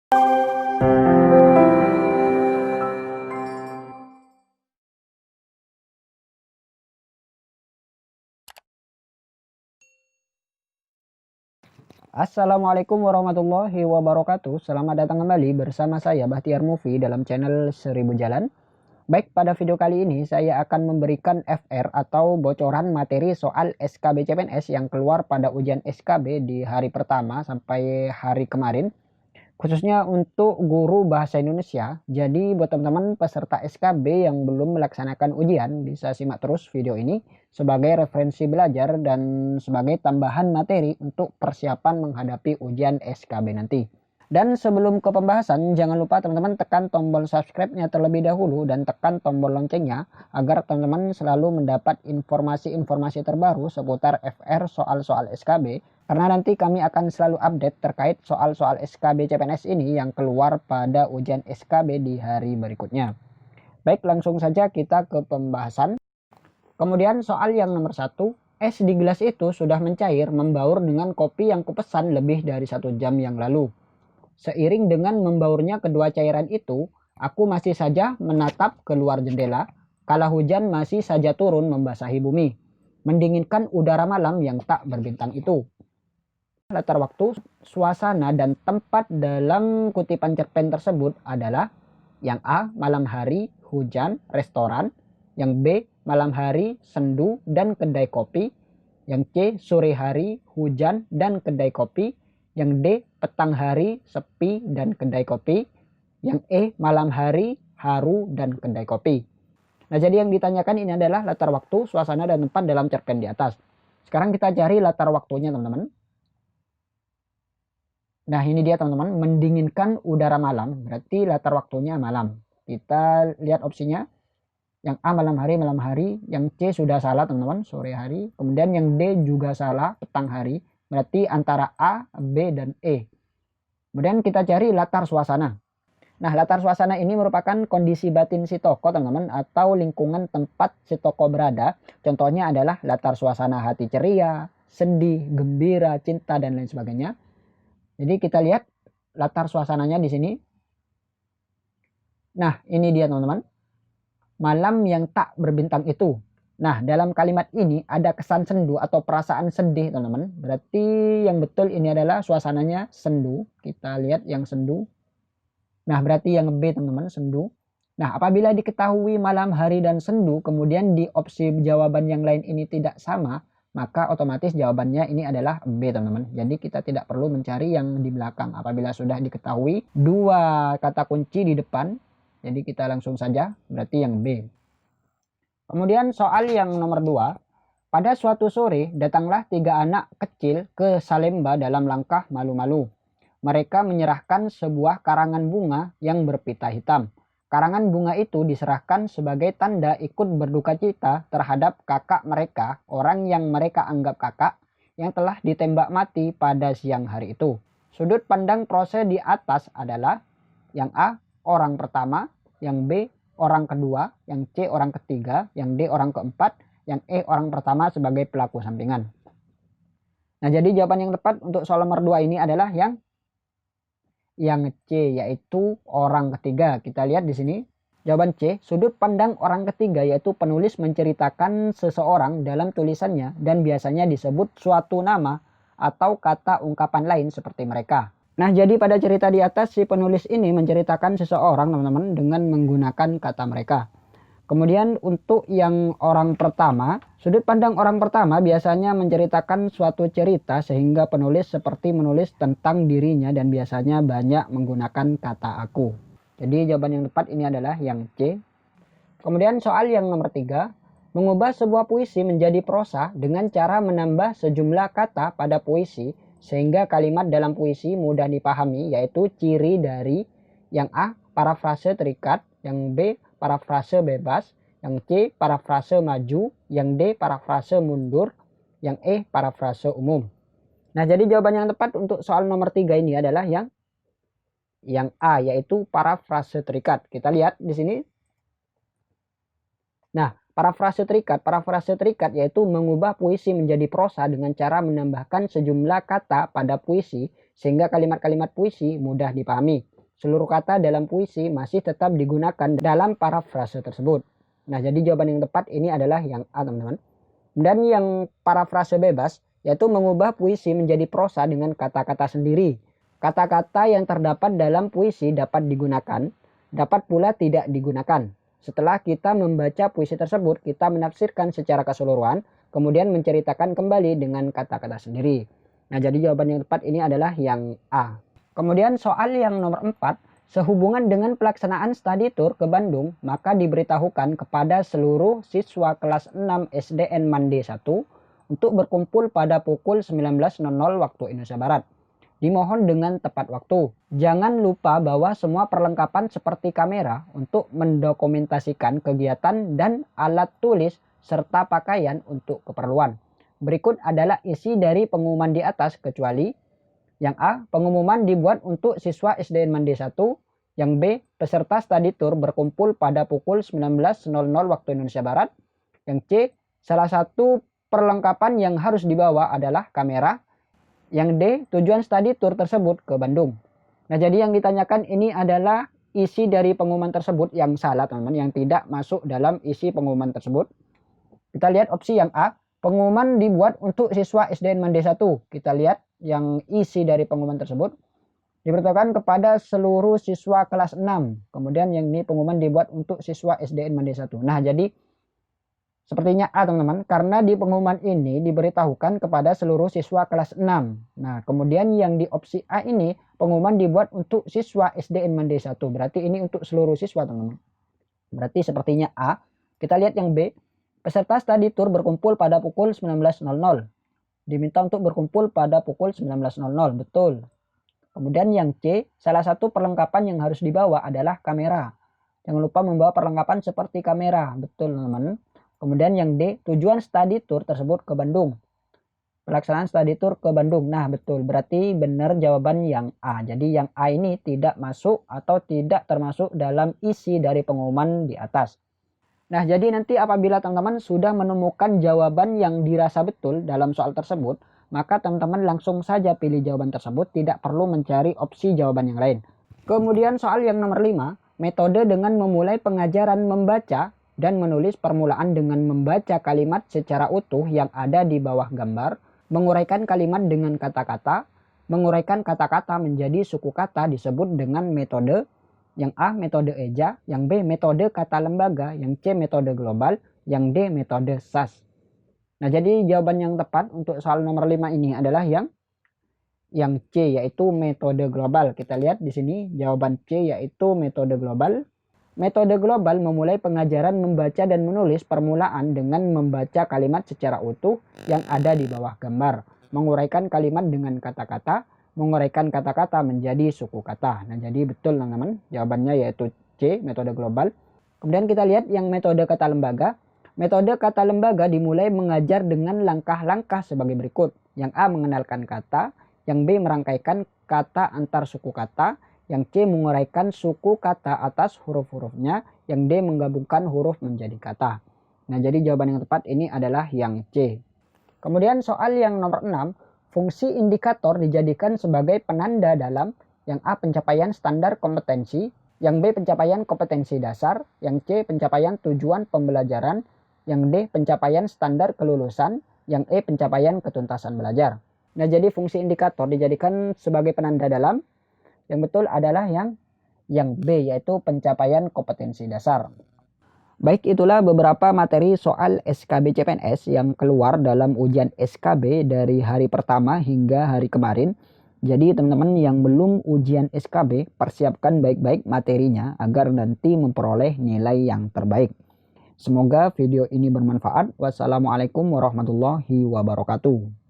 Assalamualaikum warahmatullahi wabarakatuh. Selamat datang kembali bersama saya Bahtiar Movie dalam channel 1000 Jalan. Baik, pada video kali ini saya akan memberikan FR atau bocoran materi soal SKB CPNS yang keluar pada ujian SKB di hari pertama sampai hari kemarin, khususnya untuk guru bahasa Indonesia. Jadi buat teman-teman peserta SKB yang belum melaksanakan ujian, bisa simak terus video ini sebagai referensi belajar dan sebagai tambahan materi untuk persiapan menghadapi ujian SKB nanti. Dan sebelum ke pembahasan, jangan lupa teman-teman tekan tombol subscribe-nya terlebih dahulu dan tekan tombol loncengnya agar teman-teman selalu mendapat informasi-informasi terbaru seputar FR soal-soal SKB. Karena nanti kami akan selalu update terkait soal-soal SKB CPNS ini yang keluar pada ujian SKB di hari berikutnya. Baik, langsung saja kita ke pembahasan. Kemudian soal yang nomor 1, es di gelas itu sudah mencair membaur dengan kopi yang kupesan lebih dari 1 jam yang lalu. Seiring dengan membaurnya kedua cairan itu, aku masih saja menatap keluar jendela, kala hujan masih saja turun membasahi bumi, mendinginkan udara malam yang tak berbintang itu. Latar waktu, suasana, dan tempat dalam kutipan cerpen tersebut adalah yang A. Malam hari, hujan, restoran. Yang B. Malam hari, sendu, dan kedai kopi. Yang C. Sore hari, hujan, dan kedai kopi. Yang D. Petang hari, sepi, dan kedai kopi. Yang E. Malam hari, haru, dan kedai kopi. Nah, jadi yang ditanyakan ini adalah latar waktu, suasana, dan tempat dalam cerpen di atas. Sekarang kita cari latar waktunya, teman-teman. Nah, ini dia teman-teman, mendinginkan udara malam, berarti latar waktunya malam. Kita lihat opsinya, yang A malam hari, yang C sudah salah teman-teman, sore hari. Kemudian yang D juga salah, petang hari, berarti antara A, B, dan E. Kemudian kita cari latar suasana. Nah, latar suasana ini merupakan kondisi batin si tokoh teman-teman, atau lingkungan tempat si tokoh berada. Contohnya adalah latar suasana hati ceria, sedih, gembira, cinta, dan lain sebagainya. Jadi kita lihat latar suasananya di sini. Nah, ini dia teman-teman. Malam yang tak berbintang itu. Nah, dalam kalimat ini ada kesan sendu atau perasaan sedih teman-teman. Berarti yang betul ini adalah suasananya sendu. Kita lihat yang sendu. Nah, berarti yang B teman-teman, sendu. Nah, apabila diketahui malam hari dan sendu, kemudian di opsi jawaban yang lain ini tidak sama, maka otomatis jawabannya ini adalah B teman-teman. Jadi kita tidak perlu mencari yang di belakang. Apabila sudah diketahui dua kata kunci di depan, jadi kita langsung saja berarti yang B. Kemudian soal yang nomor 2. Pada suatu sore datanglah 3 anak kecil ke Salemba dalam langkah malu-malu. Mereka menyerahkan sebuah karangan bunga yang berpita hitam. Karangan bunga itu diserahkan sebagai tanda ikut berduka cita terhadap kakak mereka, orang yang mereka anggap kakak, yang telah ditembak mati pada siang hari itu. Sudut pandang proses di atas adalah yang A. Orang pertama, yang B. Orang kedua, yang C. Orang ketiga, yang D. Orang keempat, yang E. Orang pertama sebagai pelaku sampingan. Nah, jadi jawaban yang tepat untuk soal nomor 2 ini adalah yang C, yaitu orang ketiga. Kita lihat di sini jawaban C, sudut pandang orang ketiga, yaitu penulis menceritakan seseorang dalam tulisannya dan biasanya disebut suatu nama atau kata ungkapan lain seperti mereka. Nah, jadi pada cerita di atas si penulis ini menceritakan seseorang teman-teman dengan menggunakan kata mereka. Kemudian untuk yang orang pertama, sudut pandang orang pertama biasanya menceritakan suatu cerita sehingga penulis seperti menulis tentang dirinya dan biasanya banyak menggunakan kata aku. Jadi jawaban yang tepat ini adalah yang C. Kemudian soal yang nomor 3, mengubah sebuah puisi menjadi prosa dengan cara menambah sejumlah kata pada puisi sehingga kalimat dalam puisi mudah dipahami, yaitu ciri dari yang A, parafrase terikat, yang B, parafrase bebas, yang C, parafrase maju, yang D, parafrase mundur, yang E, parafrase umum. Nah, jadi jawaban yang tepat untuk soal nomor 3 ini adalah yang A, yaitu parafrase terikat. Kita lihat di sini. Nah, parafrase terikat yaitu mengubah puisi menjadi prosa dengan cara menambahkan sejumlah kata pada puisi sehingga kalimat-kalimat puisi mudah dipahami. seluruh kata dalam puisi masih tetap digunakan dalam parafrase tersebut. Nah, jadi jawaban yang tepat ini adalah yang A, teman-teman. Dan yang parafrase bebas yaitu mengubah puisi menjadi prosa dengan kata-kata sendiri. Kata-kata yang terdapat dalam puisi dapat digunakan, dapat pula tidak digunakan. Setelah kita membaca puisi tersebut, kita menafsirkan secara keseluruhan, kemudian menceritakan kembali dengan kata-kata sendiri. Nah, jadi jawaban yang tepat ini adalah yang A. Kemudian soal yang nomor 4, sehubungan dengan pelaksanaan study tour ke Bandung, maka diberitahukan kepada seluruh siswa kelas 6 SDN Mande 1 untuk berkumpul pada pukul 19.00 waktu Indonesia Barat. Dimohon dengan tepat waktu. Jangan lupa bawa semua perlengkapan seperti kamera untuk mendokumentasikan kegiatan dan alat tulis serta pakaian untuk keperluan. Berikut adalah isi dari pengumuman di atas kecuali yang A, pengumuman dibuat untuk siswa SDN Mande 1. Yang B, peserta study tour berkumpul pada pukul 19.00 waktu Indonesia Barat. Yang C, salah satu perlengkapan yang harus dibawa adalah kamera. Yang D, tujuan study tour tersebut ke Bandung. Nah, jadi yang ditanyakan ini adalah isi dari pengumuman tersebut yang salah, teman-teman, yang tidak masuk dalam isi pengumuman tersebut. Kita lihat opsi yang A, pengumuman dibuat untuk siswa SDN Mande 1. Kita lihat yang isi dari pengumuman tersebut diberitahukan kepada seluruh siswa kelas 6. Kemudian yang ini pengumuman dibuat untuk siswa SDN Mande 1. Nah, jadi sepertinya A, teman-teman, karena di pengumuman ini diberitahukan kepada seluruh siswa kelas 6. Nah, kemudian yang di opsi A ini pengumuman dibuat untuk siswa SDN Mande 1. Berarti ini untuk seluruh siswa, teman-teman. Berarti sepertinya A. Kita lihat yang B, peserta study tour berkumpul pada pukul 19.00. Diminta untuk berkumpul pada pukul 19.00, betul. Kemudian yang C, salah satu perlengkapan yang harus dibawa adalah kamera. Jangan lupa membawa perlengkapan seperti kamera, betul, teman-teman. Kemudian yang D, tujuan study tour tersebut ke Bandung. Pelaksanaan study tour ke Bandung. Nah, betul, berarti benar jawaban yang A. Jadi yang A ini tidak masuk atau tidak termasuk dalam isi dari pengumuman di atas. Nah, jadi nanti apabila teman-teman sudah menemukan jawaban yang dirasa betul dalam soal tersebut, maka teman-teman langsung saja pilih jawaban tersebut, tidak perlu mencari opsi jawaban yang lain. Kemudian soal yang nomor 5, metode dengan memulai pengajaran membaca dan menulis permulaan dengan membaca kalimat secara utuh yang ada di bawah gambar, menguraikan kalimat dengan kata-kata, menguraikan kata-kata menjadi suku kata disebut dengan metode. Yang A, metode eja. Yang B, metode kata lembaga. Yang C, metode global. Yang D, metode SAS. Nah, jadi jawaban yang tepat untuk soal nomor 5 ini adalah yang C, yaitu metode global. Kita lihat di sini jawaban C, yaitu metode global. Metode global memulai pengajaran membaca dan menulis permulaan dengan membaca kalimat secara utuh yang ada di bawah gambar. Menguraikan kalimat dengan kata-kata, menguraikan kata-kata menjadi suku kata. Nah, jadi betul, teman-teman, jawabannya yaitu C, metode global. Kemudian kita lihat yang metode kata lembaga. Metode kata lembaga dimulai mengajar dengan langkah-langkah sebagai berikut. Yang A, mengenalkan kata. Yang B, merangkaikan kata antar suku kata. Yang C, menguraikan suku kata atas huruf-hurufnya. Yang D, menggabungkan huruf menjadi kata. Nah, jadi jawaban yang tepat ini adalah yang C. Kemudian soal yang nomor 6, fungsi indikator dijadikan sebagai penanda dalam yang A, pencapaian standar kompetensi, yang B, pencapaian kompetensi dasar, yang C, pencapaian tujuan pembelajaran, yang D, pencapaian standar kelulusan, yang E, pencapaian ketuntasan belajar. Nah, jadi fungsi indikator dijadikan sebagai penanda dalam, yang betul adalah yang B, yaitu pencapaian kompetensi dasar. Baik, itulah beberapa materi soal SKB CPNS yang keluar dalam ujian SKB dari hari pertama hingga hari kemarin. Jadi teman-teman yang belum ujian SKB, persiapkan baik-baik materinya agar nanti memperoleh nilai yang terbaik. Semoga video ini bermanfaat. Wassalamualaikum warahmatullahi wabarakatuh.